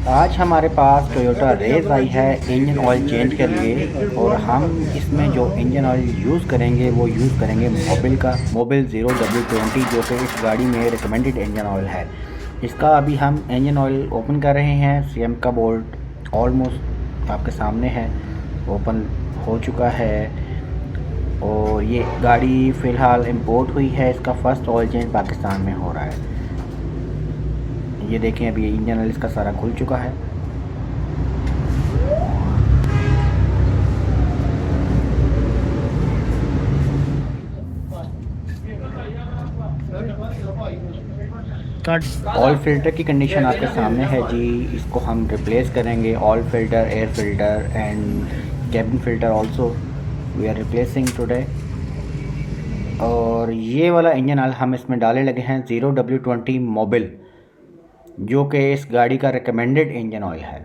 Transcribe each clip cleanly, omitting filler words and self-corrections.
आज हमारे पास Toyota race आई है इंजन ऑयल चेंज के लिए, और हम इसमें जो इंजन ऑयल यूज़ करेंगे वो यूज़ करेंगे मोबिल का, मोबिल 0W20, जो कि इस गाड़ी में रिकमेंडेड इंजन ऑयल है। इसका अभी हम इंजन ऑयल ओपन कर रहे हैं। सीएम का बोल्ट ऑलमोस्ट आपके सामने है, ओपन हो चुका है। और ये गाड़ी फ़िलहाल इंपोर्ट हुई है, इसका फ़र्स्ट ऑयल चेंज पाकिस्तान में हो रहा है। ये देखें, अभी इंजन ऑयल इसका सारा खुल चुका है। ऑयल फ़िल्टर की कंडीशन आपके सामने है जी। इसको हम रिप्लेस करेंगे, oil filter, air filter and cabin filter also we are replacing today. और ये वाला इंजन ऑयल हम इसमें डाले लगे हैं 0W20 मोबिल, जो कि इस गाड़ी का रिकमेंडेड इंजन ऑयल है।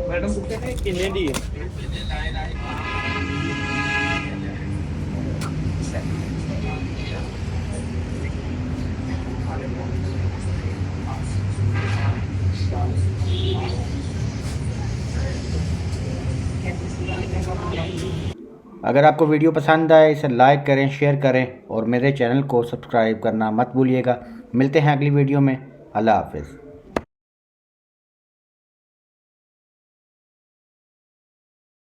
मैडम पूछते हैं कितने दी है। अगर आपको वीडियो पसंद आए इसे लाइक करें, शेयर करें और मेरे चैनल को सब्सक्राइब करना मत भूलिएगा। मिलते हैं अगली वीडियो में। अल्लाह हाफ़िज़।